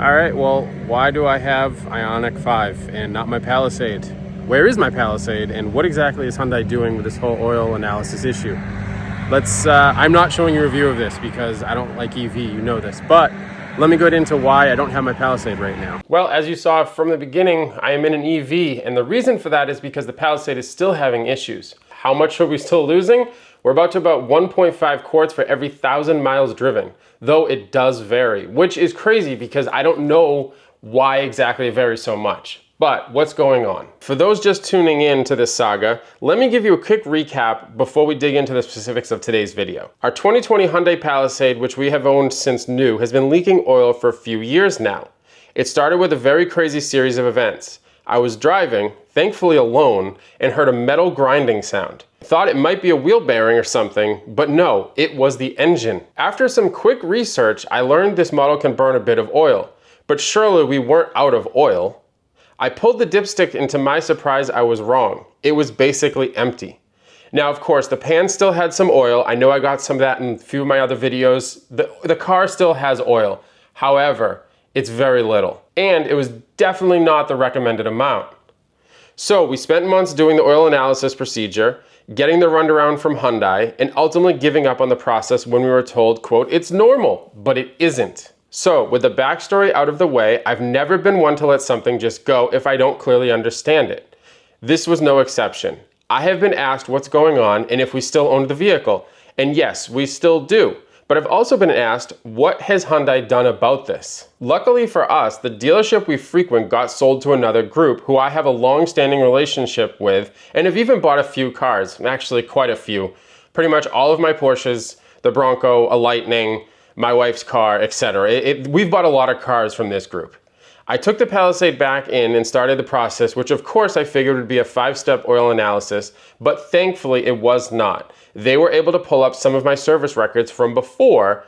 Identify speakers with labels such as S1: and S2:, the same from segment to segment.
S1: All right, well, why do I have Ioniq 5 and not my Palisade? Where is my Palisade, and what exactly is Hyundai doing with this whole oil analysis issue? I'm not showing you a review of this because I don't like EV, you know this, but let me go into why I don't have my Palisade right now. Well, as you saw from the beginning, I am in an EV, and the reason for that is because the Palisade is still having issues. How much are we still losing? We're about 1.5 quarts for every 1,000 miles driven, though it does vary, which is crazy because I don't know why exactly it varies so much. But what's going on? For those just tuning in to this saga, let me give you a quick recap before we dig into the specifics of today's video. Our 2020 Hyundai Palisade, which we have owned since new, has been leaking oil for a few years now. It started with a very crazy series of events. I was driving, thankfully alone, and heard a metal grinding sound. Thought it might be a wheel bearing or something, but no, it was the engine. After some quick research, I learned this model can burn a bit of oil, but surely we weren't out of oil. I pulled the dipstick, and to my surprise, I was wrong. It was basically empty. Now, of course, the pan still had some oil. I know I got some of that in a few of my other videos. The car still has oil. However, it's very little, and it was definitely not the recommended amount. So we spent months doing the oil analysis procedure, getting the runaround from Hyundai, and ultimately giving up on the process when we were told, quote, it's normal, but it isn't. So with the backstory out of the way, I've never been one to let something just go if I don't clearly understand it. This was no exception. I have been asked what's going on and if we still own the vehicle. And yes, we still do. But I've also been asked, what has Hyundai done about this? Luckily for us, the dealership we frequent got sold to another group who I have a long-standing relationship with and have even bought a few cars, actually quite a few. Pretty much all of my Porsches, the Bronco, a Lightning, my wife's car, etc. We've bought a lot of cars from this group. I took the Palisade back in and started the process, which of course I figured would be a 5-step oil analysis, but thankfully it was not. They were able to pull up some of my service records from before,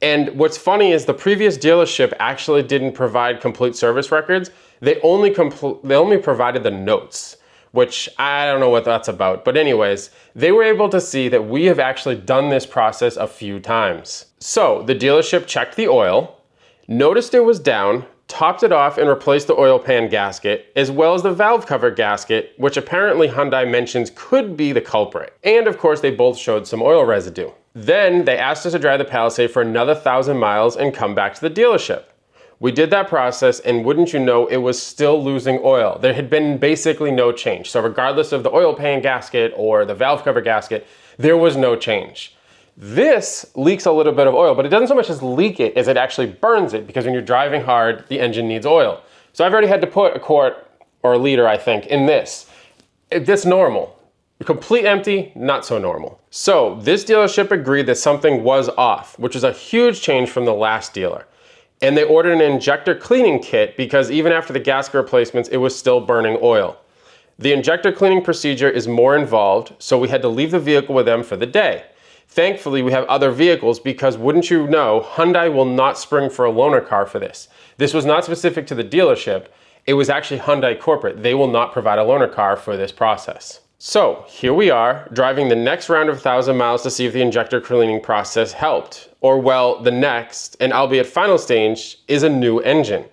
S1: and what's funny is the previous dealership actually didn't provide complete service records. They only provided the notes, which I don't know what that's about. But anyways, they were able to see that we have actually done this process a few times. So the dealership checked the oil, noticed it was down, topped it off and replaced the oil pan gasket, as well as the valve cover gasket, which apparently Hyundai mentions could be the culprit. And of course, they both showed some oil residue. Then they asked us to drive the Palisade for another 1,000 miles and come back to the dealership. We did that process, and wouldn't you know, it was still losing oil. There had been basically no change. So regardless of the oil pan gasket or the valve cover gasket, there was no change. This leaks a little bit of oil, but it doesn't so much as leak it as it actually burns it, because when you're driving hard, the engine needs oil. So I've already had to put a quart or a liter, I think, in this. That's normal. Complete empty, not so normal. So this dealership agreed that something was off, which is a huge change from the last dealer. And they ordered an injector cleaning kit because even after the gasket replacements, it was still burning oil. The injector cleaning procedure is more involved, so we had to leave the vehicle with them for the day. Thankfully, we have other vehicles because, wouldn't you know, Hyundai will not spring for a loaner car for this. This was not specific to the dealership. It was actually Hyundai corporate. They will not provide a loaner car for this process. So here we are, driving the next round of 1,000 miles to see if the injector cleaning process helped. Or well, the next, and albeit final stage, is a new engine.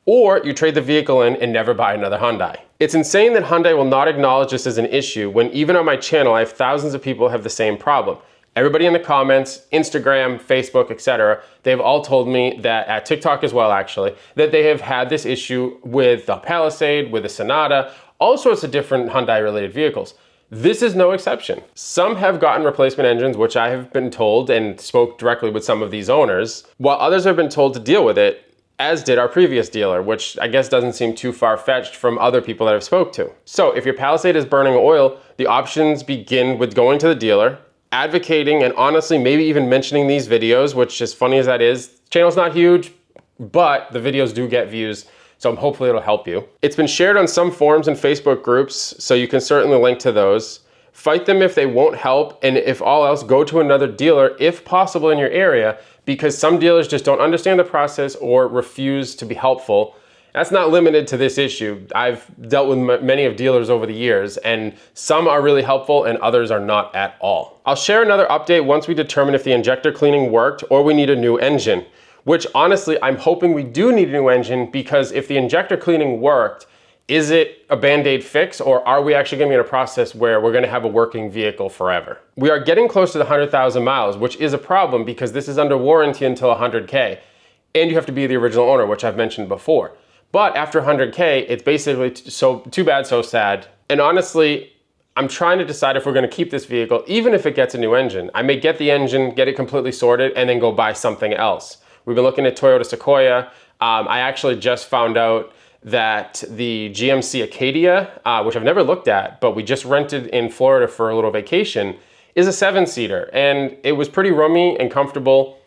S1: Or you trade the vehicle in and never buy another Hyundai. It's insane that Hyundai will not acknowledge this as an issue when even on my channel, I have thousands of people who have the same problem. Everybody in the comments, Instagram, Facebook, etc., they've all told me that, at TikTok as well actually, that they have had this issue with the Palisade, with the Sonata, all sorts of different Hyundai related vehicles. This is no exception. Some have gotten replacement engines, which I have been told and spoke directly with some of these owners, while others have been told to deal with it, as did our previous dealer, which I guess doesn't seem too far-fetched from other people that I've spoke to. So if your Palisade is burning oil, the options begin with going to the dealer, advocating, and honestly maybe even mentioning these videos, which, as funny as that is, the channel's not huge, but the videos do get views, so hopefully it'll help you. It's been shared on some forums and Facebook groups, so you can certainly link to those. Fight them if they won't help, and if all else, go to another dealer if possible in your area, because some dealers just don't understand the process or refuse to be helpful. That's not limited to this issue. I've dealt with many of dealers over the years, and some are really helpful and others are not at all. I'll share another update once we determine if the injector cleaning worked or we need a new engine. which honestly, I'm hoping we do need a new engine, because if the injector cleaning worked, is it a Band-Aid fix, or are we actually gonna be in a process where we're gonna have a working vehicle forever? We are getting close to the 100,000 miles, which is a problem because this is under warranty until 100K, and you have to be the original owner, which I've mentioned before. But after 100K, it's basically so too bad, so sad. And honestly, I'm trying to decide if we're gonna keep this vehicle, even if it gets a new engine. I may get the engine, get it completely sorted, and then go buy something else. We've been looking at Toyota Sequoia. I actually just found out that the GMC Acadia, which I've never looked at, but we just rented in Florida for a little vacation, is a 7-seater, and it was pretty roomy and comfortable.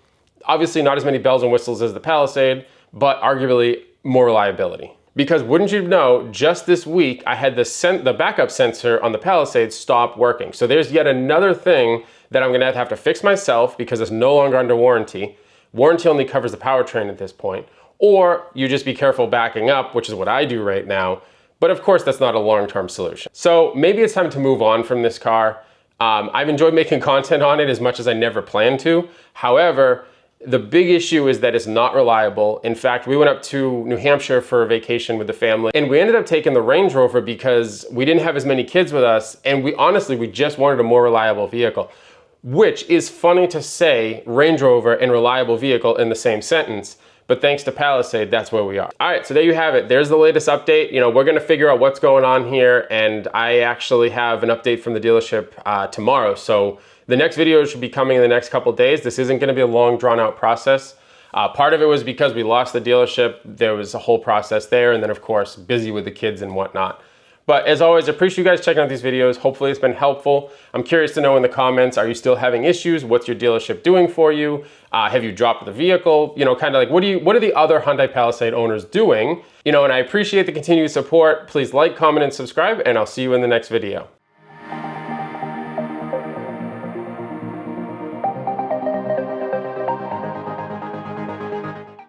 S1: Obviously not as many bells and whistles as the Palisade, but arguably more reliability. Because wouldn't you know, just this week, I had the backup sensor on the Palisade stop working. So there's yet another thing that I'm gonna have to fix myself because it's no longer under warranty. Warranty only covers the powertrain at this point. Or you just be careful backing up, which is what I do right now. But of course, that's not a long-term solution. So maybe it's time to move on from this car. I've enjoyed making content on it as much as I never planned to. However, the big issue is that it's not reliable. In fact, we went up to New Hampshire for a vacation with the family, and we ended up taking the Range Rover because we didn't have as many kids with us, and we just wanted a more reliable vehicle. Which is funny to say, Range Rover and reliable vehicle in the same sentence. But thanks to Palisade, that's where we are. All right, so there you have it. There's the latest update. You know, we're gonna figure out what's going on here, and I actually have an update from the dealership tomorrow. So the next video should be coming in the next couple days. This isn't gonna be a long, drawn out process. Part of it was because we lost the dealership. There was a whole process there, and then of course, busy with the kids and whatnot. But as always, I appreciate you guys checking out these videos. Hopefully it's been helpful. I'm curious to know in the comments, are you still having issues? What's your dealership doing for you? Have you dropped the vehicle? You know, kind of like, what are the other Hyundai Palisade owners doing? You know, and I appreciate the continued support. Please like, comment, and subscribe, and I'll see you in the next video.